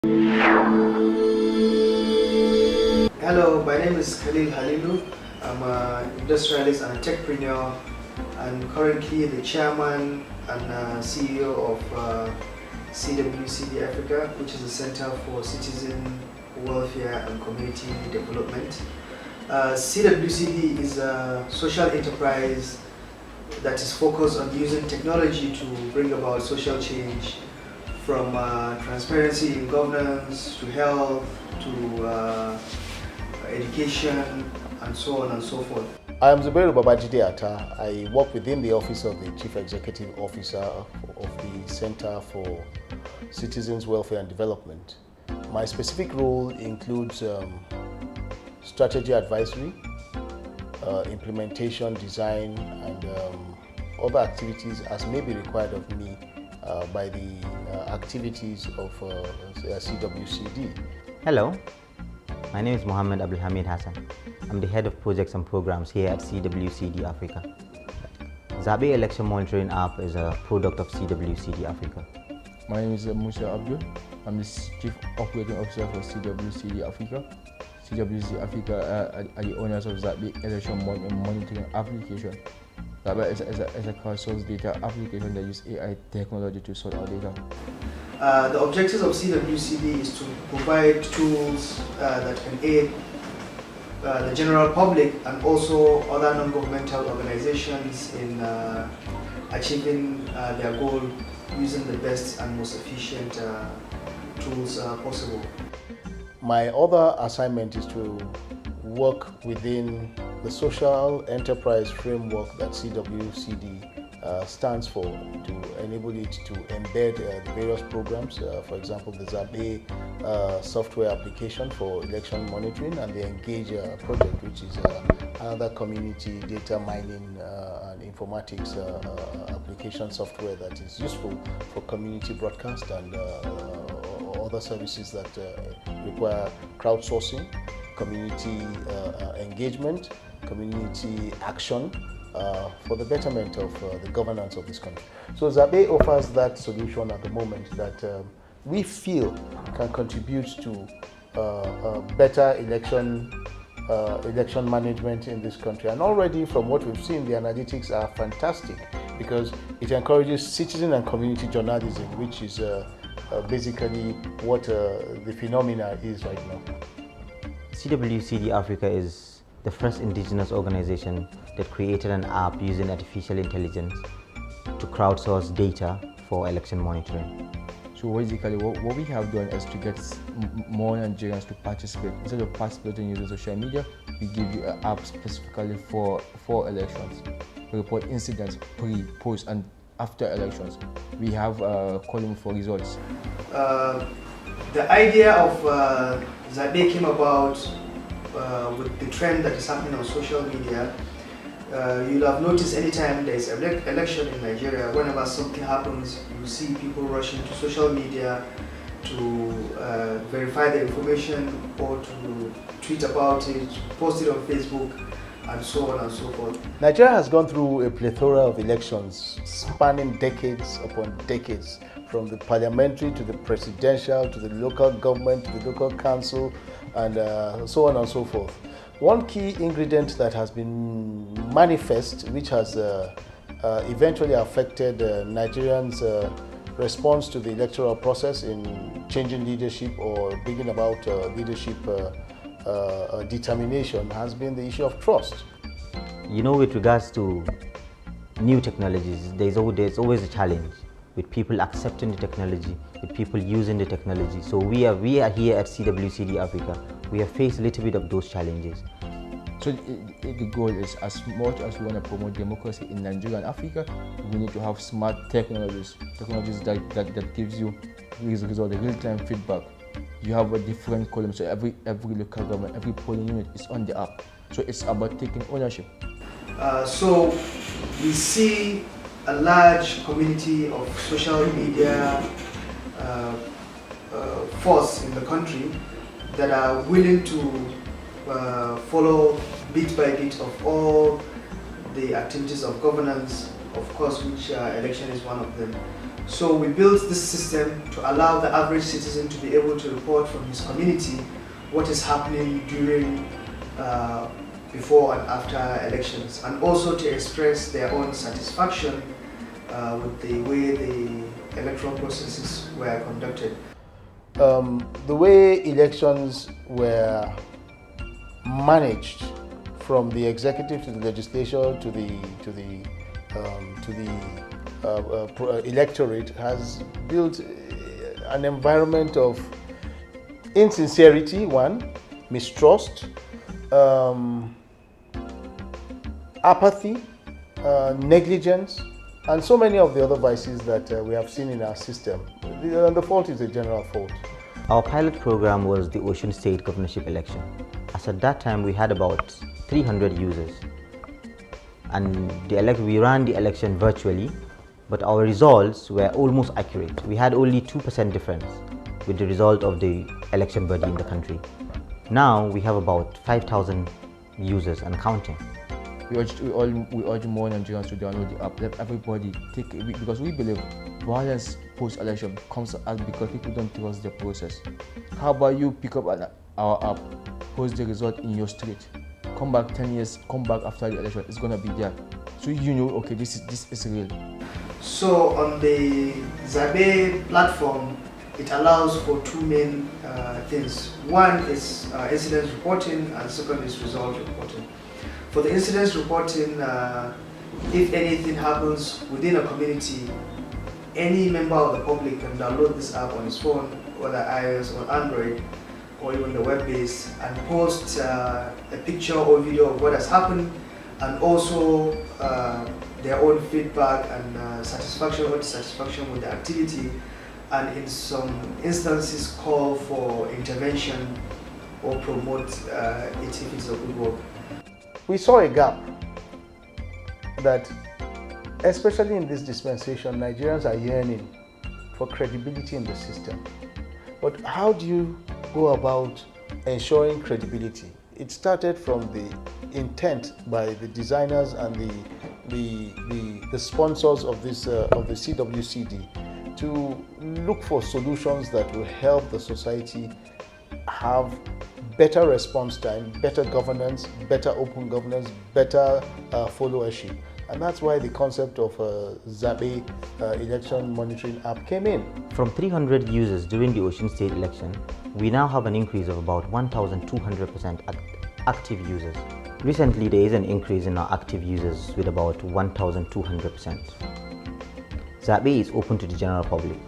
Hello, my name is Khalil Halilu. I'm an industrialist and a techpreneur, and currently the chairman and CEO of CWCD Africa, which is the Center for Citizen Welfare and Community Development. CWCD is a social enterprise that is focused on using technology to bring about social change, from transparency in governance to health to education and so on and so forth. I am Zabe Babajide Atta. I work within the office of the Chief Executive Officer of the Center for Citizens Welfare and Development. My specific role includes strategy advisory, implementation, design, and other activities as may be required of me by the activities of CWCD. Hello, my name is Mohammed Abdulhamid Hassan. I'm the head of projects and programs here at CWCD Africa. Zabe election monitoring app is a product of CWCD Africa. My name is Musa Abdul. I'm the Chief Operating Officer for CWCD Africa. CWCD Africa are the owners of Zabe election monitoring application. Zabe is a crowdsourced data application that uses AI technology to sort out data. The objectives of CWCD is to provide tools that can aid the general public and also other non-governmental organizations in achieving their goal using the best and most efficient tools possible. My other assignment is to work within the social enterprise framework that CWCD stands for, to enable it to embed the various programs, for example the Zabe software application for election monitoring and the Engage project, which is another community data mining and informatics application software that is useful for community broadcast and other services that require crowdsourcing, community engagement, community action for the betterment of the governance of this country. So Zabe offers that solution at the moment that we feel can contribute to better election management in this country. And already from what we've seen, the analytics are fantastic because it encourages citizen and community journalism, which is basically what the phenomena is right now. CWCD Africa is the first indigenous organization that created an app using artificial intelligence to crowdsource data for election monitoring. So basically what we have done is to get more Nigerians to participate. Instead of participating using social media, we give you an app specifically for elections. We report incidents pre, post and after elections. We have a column for results. The idea of Zabe came about with the trend that is happening on social media. You'll have noticed anytime there is an election in Nigeria, whenever something happens, you see people rushing to social media to verify the information or to tweet about it, post it on Facebook, and so on and so forth. Nigeria has gone through a plethora of elections spanning decades upon decades, from the parliamentary to the presidential to the local government to the local council and so on and so forth. One key ingredient that has been manifest, which has eventually affected Nigerians' response to the electoral process in changing leadership or bringing about leadership determination, has been the issue of trust. You know, with regards to new technologies, there's always a challenge with people accepting the technology, with people using the technology. So we are here at CWCD Africa. We have faced a little bit of those challenges. So the goal is, as much as we want to promote democracy in Nigeria and Africa, we need to have smart technologies that gives you result, real-time feedback. You have a different column, so every local government, every polling unit is on the app. So it's about taking ownership. So we see a large community of social media force in the country that are willing to follow bit by bit of all the activities of governance, of course, which election is one of them. So we built this system to allow the average citizen to be able to report from his community what is happening during, before and after elections, and also to express their own satisfaction with the way the electoral processes were conducted. The way elections were managed from the executive to the legislature to the electorate has built an environment of insincerity, mistrust, apathy, negligence, and so many of the other vices that we have seen in our system. The fault is a general fault. Our pilot program was the Ocean State governorship election. As at that time, we had about 300 users, and we ran the election virtually, but our results were almost accurate. We had only 2% difference with the result of the election body in the country. Now we have about 5,000 users and counting. We urge more Nigerians to download the app. Let everybody take it, because we believe violence post-election comes out because people don't trust the process. How about you pick up our app, post the result in your street, come back 10 years, come back after the election, it's gonna be there. So you know, okay, this is real. So on the Zabe platform, it allows for two main things. One is incident reporting, and second is result reporting. For the incidents reporting, if anything happens within a community, any member of the public can download this app on his phone, whether iOS or Android, or even the web-based, and post a picture or video of what has happened, and also their own feedback and satisfaction with the activity, and in some instances call for intervention or promote it if it's a good work. We saw a gap that, especially in this dispensation, Nigerians are yearning for credibility in the system. But how do you go about ensuring credibility? It started from the intent by the designers and the sponsors of this of the CWCD to look for solutions that will help the society have better response time, better governance, better open governance, better followership. And that's why the concept of Zabe election monitoring app came in. From 300 users during the Ocean State election, we now have an increase of about 1,200% active users. Recently, there is an increase in our active users with about 1,200%. Zabe is open to the general public.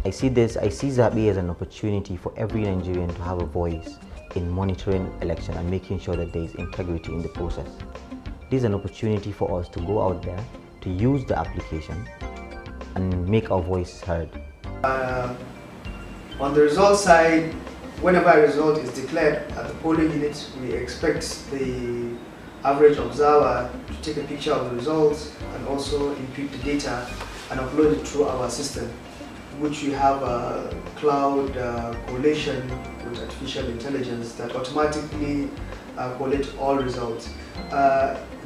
I see Zabe as an opportunity for every Nigerian to have a voice in monitoring election and making sure that there is integrity in the process. This is an opportunity for us to go out there, to use the application and make our voice heard. On the result side, whenever a result is declared at the polling unit, we expect the average observer to take a picture of the results and also input the data and upload it through our system, which we have a cloud correlation with artificial intelligence that automatically collate all results.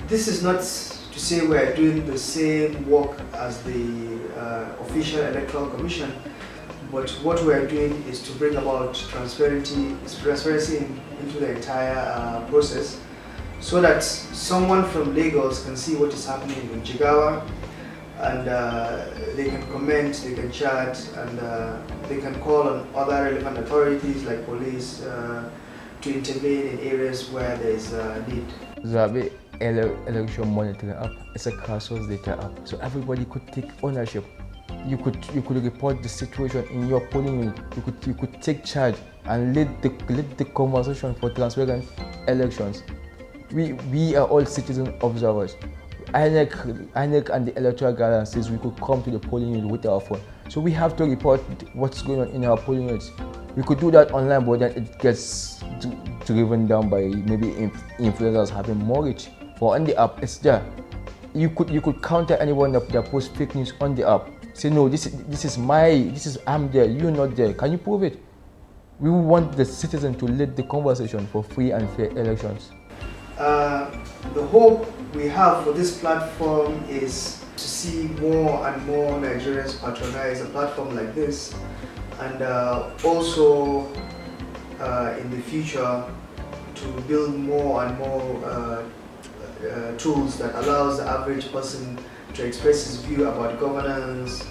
This is not to say we are doing the same work as the official electoral commission, but what we are doing is to bring about transparency into the entire process, so that someone from Lagos can see what is happening in Jigawa, and they can comment, they can chat, and they can call on other relevant authorities like police to intervene in areas where there is need. Zabe election monitoring app is a crowdsourced data app, so everybody could take ownership. You could report the situation in your polling unit. You could take charge and lead the conversation for transparent elections. We are all citizen observers. INEC and the electoral guidance says we could come to the polling unit with our phone. So we have to report what's going on in our polling units. We could do that online, but then it gets driven down by maybe influencers having more reach. But on the app, it's there. You could counter anyone that posts fake news on the app. Say no, I'm there, you're not there. Can you prove it? We want the citizen to lead the conversation for free and fair elections. The hope we have for this platform is see more and more Nigerians patronize a platform like this, and also in the future to build more and more tools that allows the average person to express his view about governance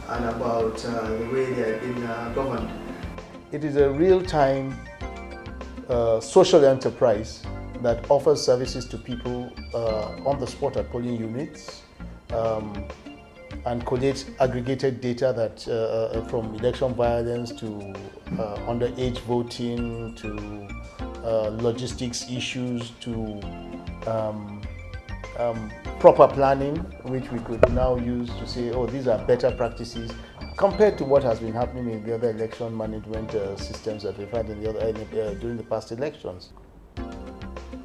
and about the way they have been governed. It is a real-time social enterprise that offers services to people on the spot at polling units, and collates aggregated data that from election violence to underage voting to logistics issues to proper planning, which we could now use to say, oh, these are better practices compared to what has been happening in the other election management systems that we've had in the other, during the past elections.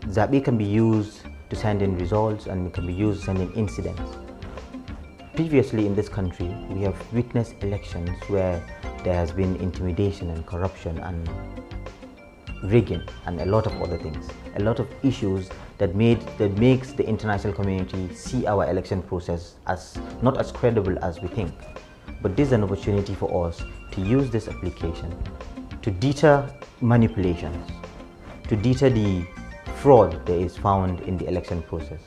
Zabe can be used to send in results, and it can be used to send in incidents. Previously in this country, we have witnessed elections where there has been intimidation and corruption and rigging and a lot of other things, a lot of issues that makes the international community see our election process as not as credible as we think. But this is an opportunity for us to use this application to deter manipulations, to deter the fraud that is found in the election process.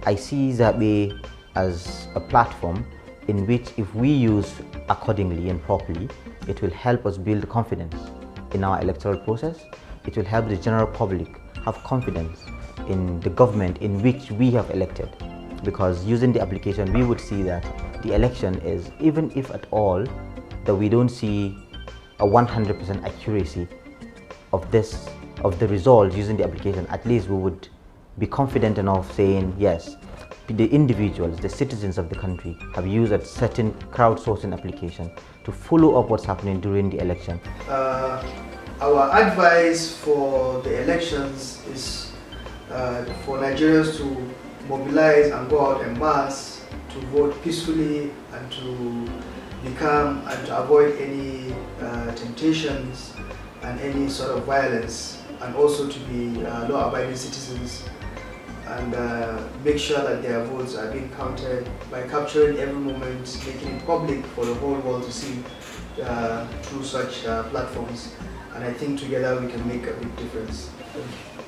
I see Zabe as a platform in which, if we use accordingly and properly, it will help us build confidence in our electoral process. It will help the general public have confidence in the government in which we have elected. Because using the application, we would see that the election is, even if at all, that we don't see a 100% accuracy of the results using the application, at least we would be confident enough saying, yes, the individuals, the citizens of the country have used a certain crowdsourcing application to follow up what's happening during the election. Our advice for the elections is for Nigerians to mobilize and go out en masse to vote peacefully and to become and to avoid any temptations and any sort of violence, and also to be law-abiding citizens, and make sure that their votes are being counted by capturing every moment, making it public for the whole world to see through such platforms. And I think together we can make a big difference. Thank you.